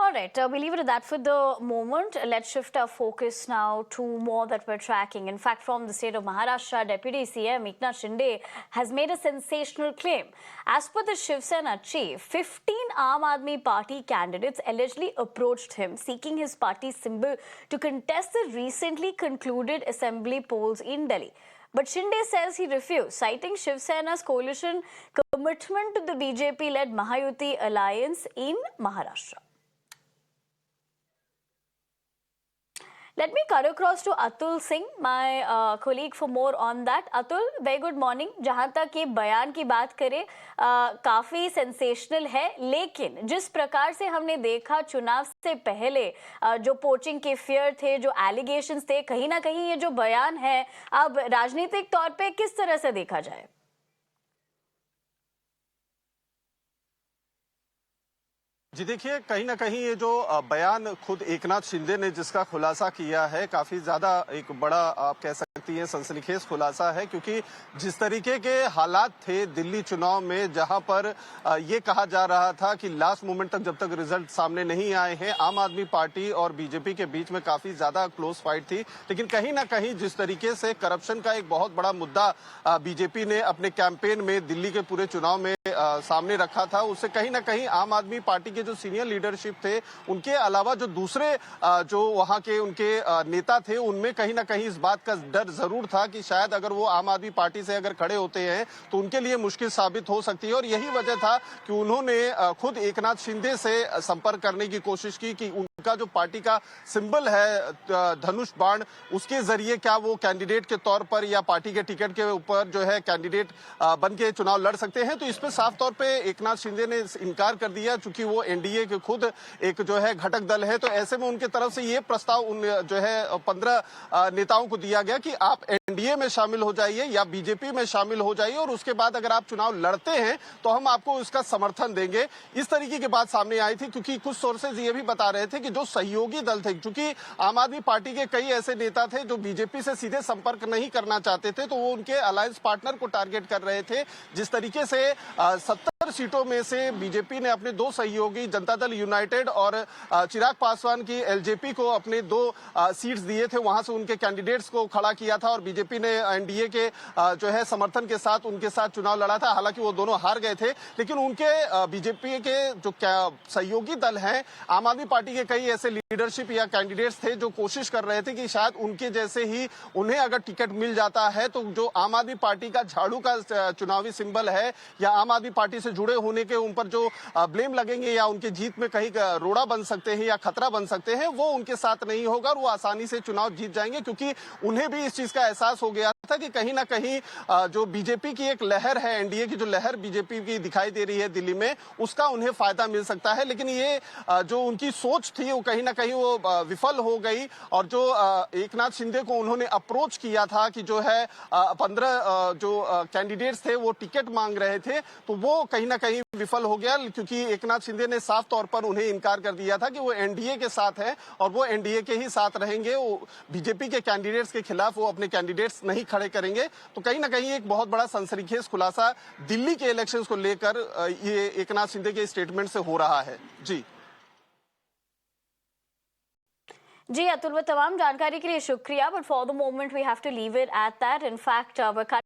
All right, we'll leave it at that for the moment. Let's shift our focus now to more that we're tracking. In fact, from the state of Maharashtra, Deputy CM Eknath Shinde has made a sensational claim. As per the Shiv Sena chief, 15 Aam Aadmi Party candidates allegedly approached him seeking his party symbol to contest the recently concluded assembly polls in Delhi. But Shinde says he refused, citing Shiv Sena's coalition commitment to the BJP-led Mahayuti alliance in Maharashtra. Let me cut across to Atul Singh, my colleague, for more on that. Atul, very good morning. जहाँ तक ये बयान की बात करें, काफ़ी sensational है, लेकिन जिस प्रकार से हमने देखा चुनाव से पहले जो पोचिंग के फियर थे, जो एलिगेशंस थे, कहीं ना कहीं ये जो बयान है, अब राजनीतिक तौर पे किस तरह से देखा जाए? जी देखिए, कहीं ना कहीं ये जो बयान खुद एकनाथ शिंदे ने जिसका खुलासा किया है, काफी ज्यादा एक बड़ा आप कह सकती हैं सनसनीखेज खुलासा है, क्योंकि जिस तरीके के हालात थे दिल्ली चुनाव में, जहां पर ये कहा जा रहा था कि लास्ट मोमेंट तक जब तक रिजल्ट सामने नहीं आए हैं, आम आदमी पार्टी और बीजेपी के बीच में काफी ज्यादा क्लोज फाइट थी, लेकिन कहीं ना कहीं जिस तरीके से करप्शन का एक बहुत बड़ा मुद्दा बीजेपी ने अपने कैंपेन में दिल्ली के पूरे चुनाव में सामने रखा था, उससे कहीं ना कहीं आम आदमी पार्टी के जो सीनियर लीडरशिप थे, उनके अलावा जो दूसरे जो वहां के उनके नेता थे, उनमें कहीं ना कहीं इस बात का डर जरूर था कि शायद अगर वो आम आदमी पार्टी से अगर खड़े होते हैं तो उनके लिए मुश्किल साबित हो सकती है। और यही वजह था कि उन्होंने खुद एकनाथ शिंदे से संपर्क करने की कोशिश की कि उनका जो पार्टी का सिंबल है धनुष बाण, उसके जरिए क्या वो कैंडिडेट के तौर पर या पार्टी के टिकट के ऊपर जो है कैंडिडेट बन के चुनाव लड़ सकते हैं। तो इस पर साफ तौर पे एकनाथ शिंदे ने इनकार कर दिया, चूंकि वो एनडीए के खुद एक जो है घटक दल है। तो ऐसे में उनके तरफ से ये प्रस्ताव उन जो है 15 नेताओं को दिया गया कि आप एनडीए में शामिल हो जाइए या बीजेपी में शामिल हो जाइए, और उसके बाद अगर आप चुनाव लड़ते हैं तो हम आपको इसका समर्थन देंगे। इस तरीके की बात सामने आई थी, क्योंकि कुछ सोर्सेज ये भी बता रहे थे कि जो सहयोगी दल थे, क्योंकि आम आदमी पार्टी के कई ऐसे नेता थे जो बीजेपी से सीधे संपर्क नहीं करना चाहते थे, तो वो उनके अलायंस पार्टनर को टारगेट कर रहे थे। जिस तरीके से 70 सीटों में से बीजेपी ने अपने दो सहयोगी जनता दल यूनाइटेड और चिराग पासवान की एलजेपी को अपने 2 सीट्स दिए थे, वहां से उनके कैंडिडेट्स को खड़ा किया था और बीजेपी ने एनडीए के जो है समर्थन के साथ उनके साथ चुनाव लड़ा था। हालांकि वो दोनों हार गए थे, लेकिन उनके बीजेपी के जो सहयोगी दल हैं, आम आदमी पार्टी के कई ऐसे लीडरशिप या कैंडिडेट्स थे जो कोशिश कर रहे थे कि शायद उनके जैसे ही उन्हें अगर टिकट मिल जाता है तो जो आम आदमी पार्टी का झाड़ू का चुनावी सिंबल है या आम आदमी पार्टी से जुड़े होने के उन पर जो ब्लेम लगेंगे या उनकी जीत में कहीं रोड़ा बन सकते हैं या खतरा बन सकते हैं, वो उनके साथ नहीं होगा और वो आसानी से चुनाव जीत जाएंगे। क्योंकि उन्हें भी इस चीज का एहसास हो गया था कि कहीं ना कहीं जो बीजेपी की एक लहर है, एनडीए की जो लहर बीजेपी की दिखाई दे रही है दिल्ली में, उसका उन्हें फायदा मिल सकता है। लेकिन ये जो उनकी सोच थी वो कहीं ना कहीं वो विफल हो गई, और जो एकनाथ शिंदे को उन्होंने अप्रोच किया था कि जो है 15 जो कैंडिडेट्स थे वो टिकट मांग रहे थे, तो वो कहीं ना कहीं विफल हो गया, क्योंकि एकनाथ शिंदे ने साफ तौर पर उन्हें इनकार कर दिया था कि वो एनडीए के साथ है और वो एनडीए के ही साथ रहेंगे। वो बीजेपी के कैंडिडेट्स के खिलाफ वो अपने कैंडिडेट्स नहीं खड़े करेंगे। तो कहीं ना कहीं एक बहुत बड़ा सनसनीखेज खुलासा दिल्ली के इलेक्शंस को लेकर ये एकनाथ शिंदे के स्टेटमेंट से हो रहा है। जी अतुल, तमाम जानकारी के लिए शुक्रिया, but for the moment we have to leave it at that. In fact